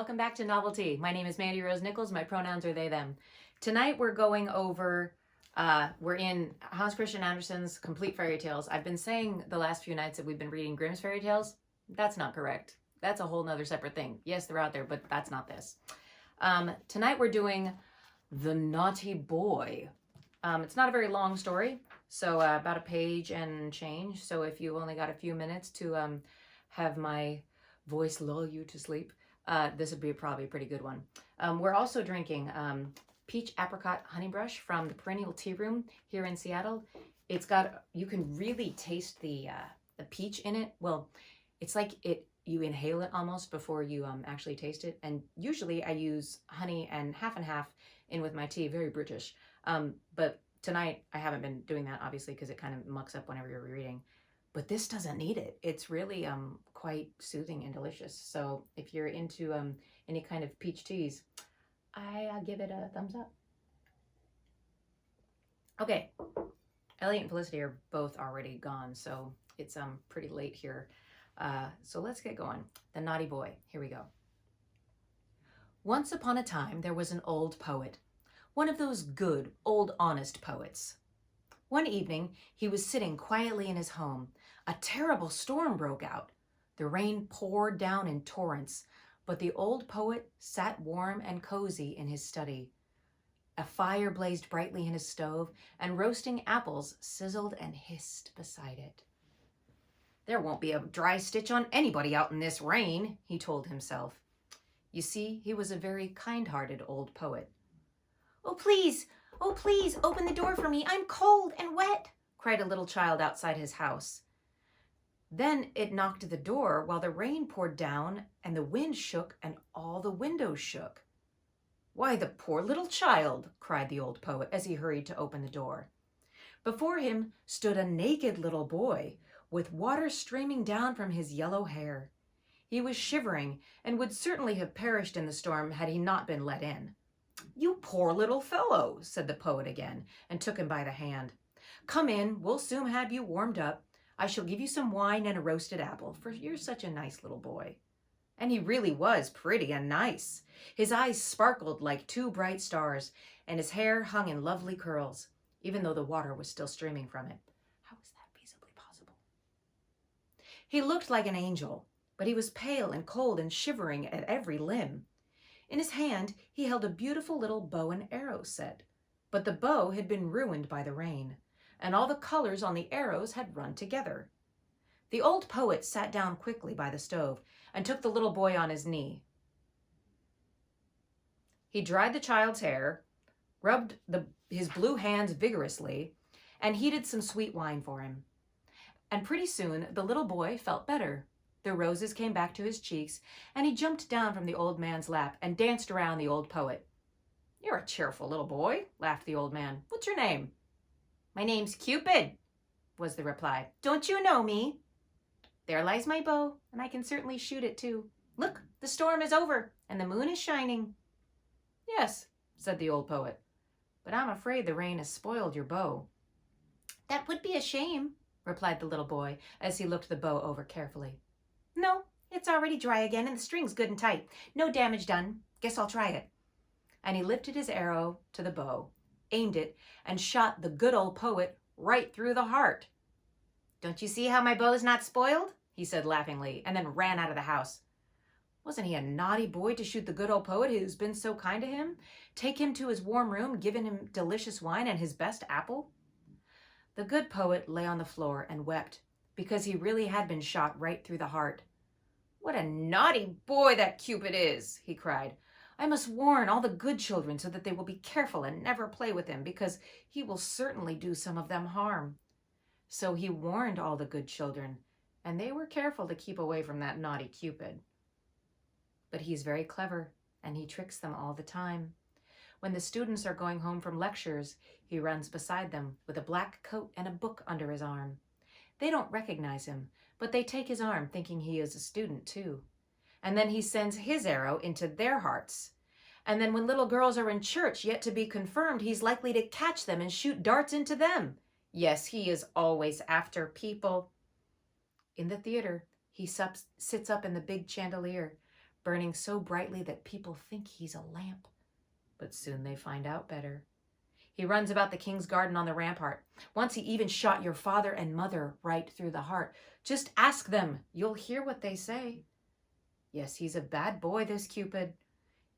welcome back to Novelty. My name is Mandy Rose Nichols. My pronouns are they, them. Tonight we're going over, we're in Hans Christian Andersen's Complete Fairy Tales. I've been saying the last few nights that we've been reading Grimm's Fairy Tales. That's not correct. That's a whole nother separate thing. Yes, they're out there, but that's not this. Tonight we're doing The Naughty Boy. It's not a very long story, so about a page and change. So if you only got a few minutes to have my voice lull you to sleep, this would be probably a pretty good one. We're also drinking Peach Apricot Honeybush from the Perennial Tea Room here in Seattle. It's got, you can really taste the peach in it. Well, it's like you inhale it almost before you actually taste it. And usually I use honey and half in with my tea, very British. But tonight I haven't been doing that, obviously, because it kind of mucks up whenever you're reading. But this doesn't need it. It's really quite soothing and delicious. So if you're into any kind of peach teas, I give it a thumbs up. Okay, Elliot and Felicity are both already gone, so it's pretty late here. So let's get going. The Naughty Boy. Here we go. Once upon a time, there was an old poet, one of those good, old, honest poets. One evening, he was sitting quietly in his home. A terrible storm broke out. The rain poured down in torrents, but the old poet sat warm and cozy in his study. A fire blazed brightly in his stove, and roasting apples sizzled and hissed beside it. There won't be a dry stitch on anybody out in this rain, he told himself. You see, he was a very kind-hearted old poet. Oh, please, open the door for me. I'm cold and wet, cried a little child outside his house. Then it knocked at the door while the rain poured down and the wind shook and all the windows shook. Why, the poor little child, cried the old poet as he hurried to open the door. Before him stood a naked little boy with water streaming down from his yellow hair. He was shivering and would certainly have perished in the storm had he not been let in. You poor little fellow, said the poet again, and took him by the hand. Come in, we'll soon have you warmed up. I shall give you some wine and a roasted apple, for you're such a nice little boy. And he really was pretty and nice. His eyes sparkled like two bright stars, and his hair hung in lovely curls, even though the water was still streaming from it. How is that feasibly possible? He looked like an angel, but he was pale and cold and shivering at every limb. In his hand, he held a beautiful little bow and arrow set, but the bow had been ruined by the rain, and all the colors on the arrows had run together. The old poet sat down quickly by the stove and took the little boy on his knee. He dried the child's hair, rubbed his blue hands vigorously, and heated some sweet wine for him. And pretty soon the little boy felt better. The roses came back to his cheeks, and he jumped down from the old man's lap and danced around the old poet. You're a cheerful little boy, laughed the old man. What's your name? My name's Cupid, was the reply. Don't you know me? There lies my bow, and I can certainly shoot it too. Look, the storm is over, and the moon is shining. Yes, said the old poet, but I'm afraid the rain has spoiled your bow. That would be a shame, replied the little boy as he looked the bow over carefully. No, it's already dry again, and the string's good and tight. No damage done. Guess I'll try it. And he lifted his arrow to the bow, aimed it, and shot the good old poet right through the heart. Don't you see how my bow's not spoiled? He said laughingly, and then ran out of the house. Wasn't he a naughty boy to shoot the good old poet who's been so kind to him? Take him to his warm room, giving him delicious wine and his best apple? The good poet lay on the floor and wept, because he really had been shot right through the heart. What a naughty boy that Cupid is, he cried. I must warn all the good children so that they will be careful and never play with him, because he will certainly do some of them harm. So he warned all the good children, and they were careful to keep away from that naughty Cupid. But he's very clever, and he tricks them all the time. When the students are going home from lectures, he runs beside them with a black coat and a book under his arm. They don't recognize him, but they take his arm thinking he is a student too. And then he sends his arrow into their hearts. And then when little girls are in church yet to be confirmed, he's likely to catch them and shoot darts into them. Yes, he is always after people. In the theater, he sits up in the big chandelier, burning so brightly that people think he's a lamp. But soon they find out better. He runs about the king's garden on the rampart. Once he even shot your father and mother right through the heart. Just ask them. You'll hear what they say. Yes, he's a bad boy, this Cupid.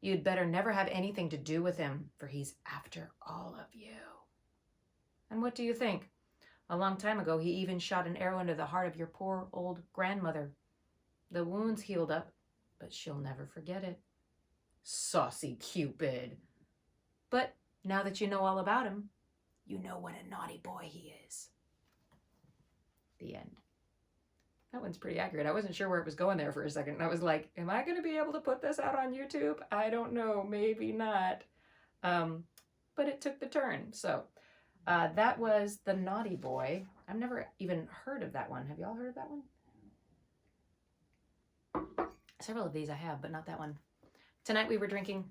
You'd better never have anything to do with him, for he's after all of you. And what do you think? A long time ago, he even shot an arrow into the heart of your poor old grandmother. The wound's healed up, but she'll never forget it. Saucy Cupid. But now that you know all about him, you know what a naughty boy he is. The end. That one's pretty accurate. I wasn't sure where it was going there for a second. I was like, am I going to be able to put this out on YouTube? I don't know. Maybe not. But it took the turn. So that was The Naughty Boy. I've never even heard of that one. Have y'all heard of that one? Several of these I have, but not that one. Tonight we were drinking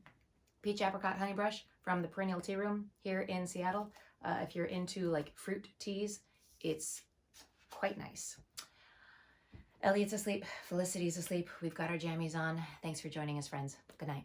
Peach Apricot Honeybush from the Perennial Tea Room here in Seattle. If you're into like fruit teas, it's quite nice. Elliot's asleep. Felicity's asleep. We've got our jammies on. Thanks for joining us, friends. Good night.